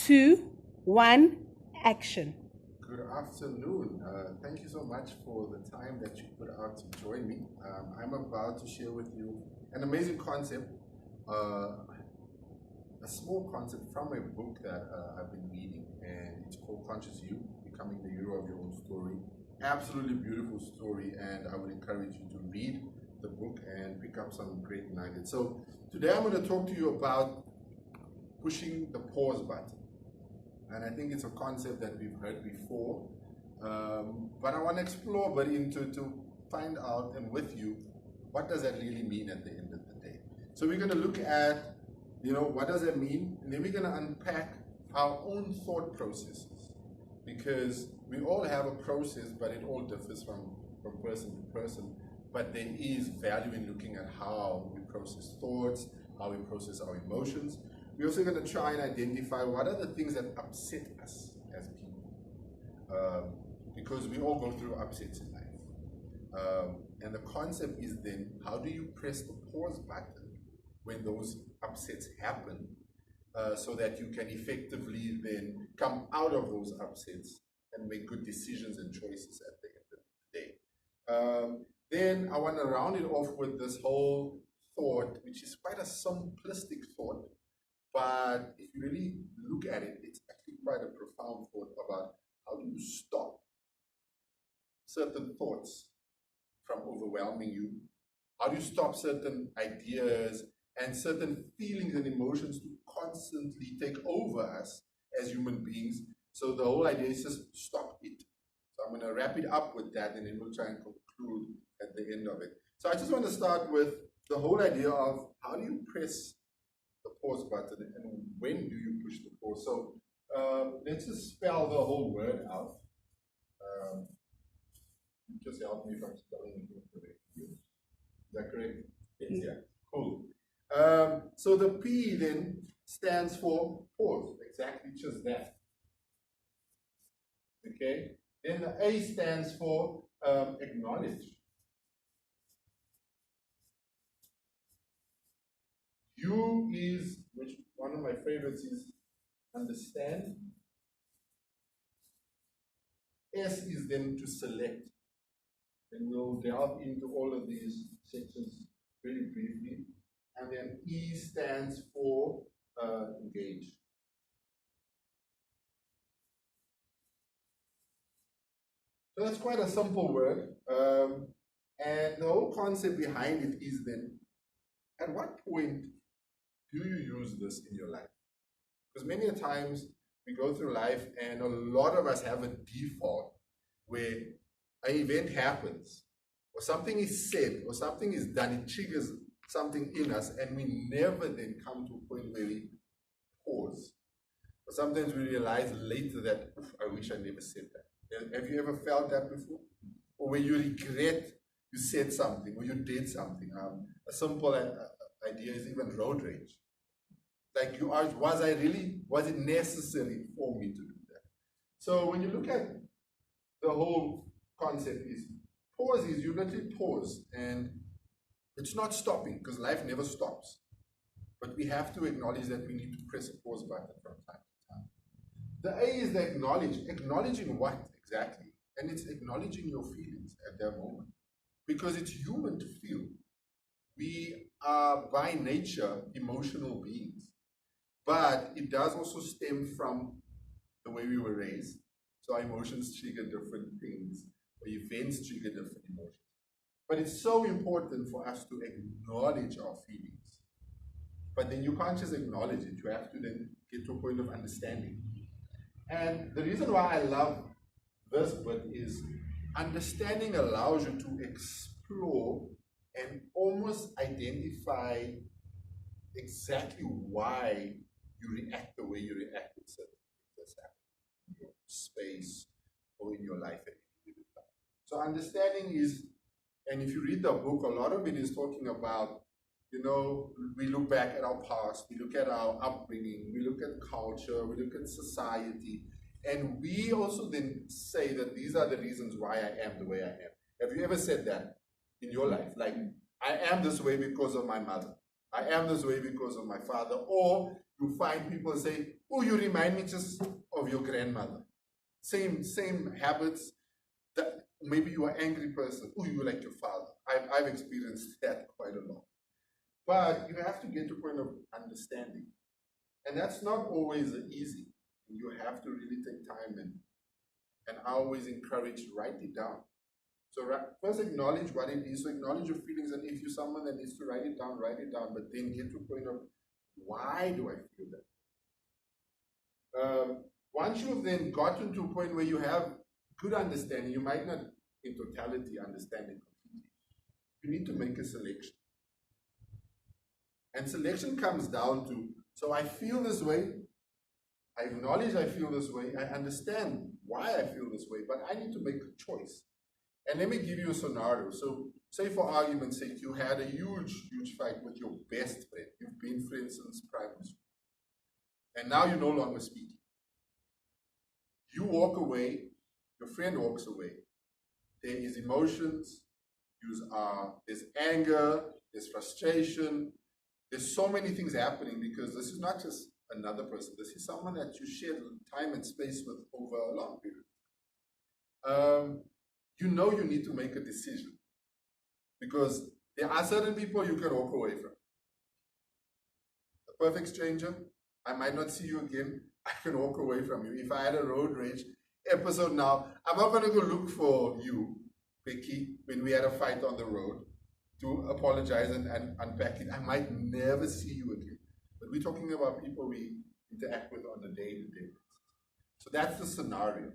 2, 1, action. Good afternoon. Thank you so much for the time that you put out to join me. I'm about to share with you an amazing concept, a small concept from a book that I've been reading, and it's called Conscious You, Becoming the Hero of Your Own Story. Absolutely beautiful story, and I would encourage you to read the book and pick up some great nuggets. So today I'm going to talk to you about pushing the pause button. And I think it's a concept that we've heard before, but I want to explore but to find out and with you, what does that really mean at the end of the day? So we're going to look at, what does that mean? And then we're going to unpack our own thought processes, because we all have a process, but it all differs from person to person. But there is value in looking at how we process thoughts, how we process our emotions. We're also going to try and identify what are the things that upset us as people, because we all go through upsets in life. And the concept is then, how do you press the pause button when those upsets happen, so that you can effectively then come out of those upsets and make good decisions and choices at the end of the day. Then I want to round it off with this whole thought, which is quite a simplistic thought, but if you really look at it, it's actually quite a profound thought about how do you stop certain thoughts from overwhelming you? How do you stop certain ideas and certain feelings and emotions to constantly take over us as human beings? So the whole idea is just stop it. So I'm going to wrap it up with that, and then we'll try and conclude at the end of it. So I just want to start with the whole idea of how do you press the pause button and when do you push the pause? So let's just spell the whole word out. Just help me if I'm spelling it correctly. Is that correct? Yes. Yeah. Cool. So the P then stands for pause, exactly just that. Okay. Then the A stands for acknowledge. U is, which one of my favorites is understand. S is then to select. And we'll delve into all of these sections very briefly. And then E stands for engage. So that's quite a simple word. And the whole concept behind it is then, at what point do you use this in your life? Because many a times we go through life and a lot of us have a default where an event happens or something is said or something is done, it triggers something in us, and we never then come to a point where we pause. Or sometimes we realize later that, I wish I never said that. Have you ever felt that before? Or where you regret you said something or you did something? A simple idea is even road rage. Like you ask, was it necessary for me to do that? So when you look at the whole concept is pause is you literally pause, and it's not stopping because life never stops. But we have to acknowledge that we need to press a pause button from time to time. The A is the acknowledge. Acknowledging what exactly? And it's acknowledging your feelings at that moment. Because it's human to feel. We are by nature emotional beings. But it does also stem from the way we were raised. So our emotions trigger different things, or events trigger different emotions. But it's so important for us to acknowledge our feelings. But then you can't just acknowledge it. You have to then get to a point of understanding. And the reason why I love this book is understanding allows you to explore and almost identify exactly why you react the way you react to certain things that's happening in your space or in your life. So understanding is, and if you read the book, a lot of it is talking about, we look back at our past, we look at our upbringing, we look at culture, we look at society, and we also then say that these are the reasons why I am the way I am. Have you ever said that in your life? Like, I am this way because of my mother. I am this way because of my father. Or you find people say, Oh, you remind me just of your grandmother. Same habits. That maybe you are an angry person. Oh, you like your father. I've experienced that quite a lot. But you have to get to a point of understanding. And that's not always easy. You have to really take time and I always encourage write it down. So first acknowledge what it is. So acknowledge your feelings, and if you're someone that needs to write it down, but then get to a point of why do I feel that? Once you've then gotten to a point where you have good understanding, you might not in totality understand it completely. You need to make a selection. And selection comes down to, so I feel this way, I acknowledge I feel this way, I understand why I feel this way, but I need to make a choice. And let me give you a scenario. So say for argument's sake, you had a huge fight with your best friend. You've been friends since primary school. And now you're no longer speaking. You walk away, your friend walks away. There is emotions, there's anger, there's frustration. There's so many things happening because this is not just another person. This is someone that you shared time and space with over a long period. You know you need to make a decision because there are certain people you can walk away from. A perfect stranger, I might not see you again. I can walk away from you. If I had a road rage episode now, I'm not going to go look for you, Becky, when we had a fight on the road to apologize and unpack it. I might never see you again. But we're talking about people we interact with on a day-to-day basis. So that's the scenario.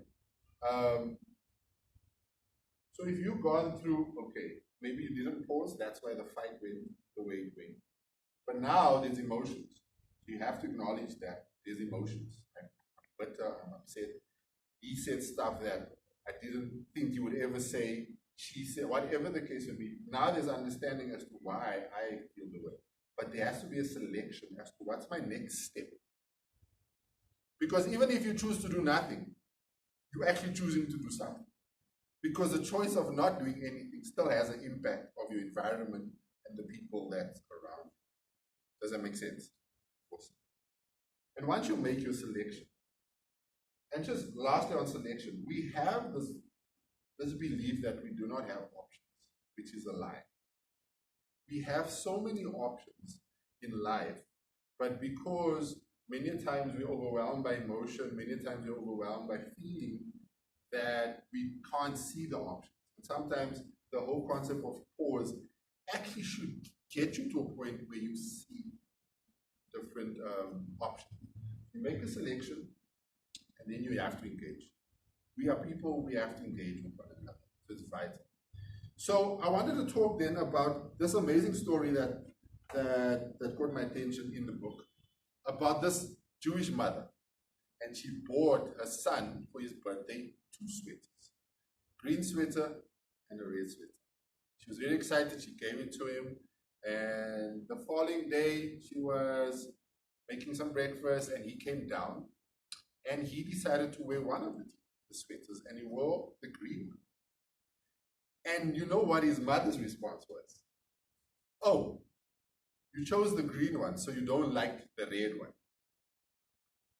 So if you've gone through, okay, maybe you didn't pause, that's why the fight went the way it went. But now there's emotions. You have to acknowledge that there's emotions. I'm bitter, I'm upset. He said stuff that I didn't think he would ever say. She said, whatever the case may be. Now there's understanding as to why I feel the way. But there has to be a selection as to what's my next step. Because even if you choose to do nothing, you're actually choosing to do something. Because the choice of not doing anything still has an impact of your environment and the people that's around. Does that make sense? Awesome. And once you make your selection, and just lastly on selection, we have this belief that we do not have options, which is a lie. We have so many options in life, but because many times we're overwhelmed by emotion, many times we're overwhelmed by feeling, that we can't see the options. And sometimes the whole concept of pause actually should get you to a point where you see different options. You make a selection, and then you have to engage. We are people, we have to engage with one another. So it's vital. So I wanted to talk then about this amazing story that caught my attention in the book, about this Jewish mother. And she bought her son for his birthday 2 sweaters, green sweater and a red sweater. She was very excited. She gave it to him. And the following day, she was making some breakfast and he came down and he decided to wear one of the sweaters and he wore the green one. And you know what his mother's response was? Oh, you chose the green one, so you don't like the red one.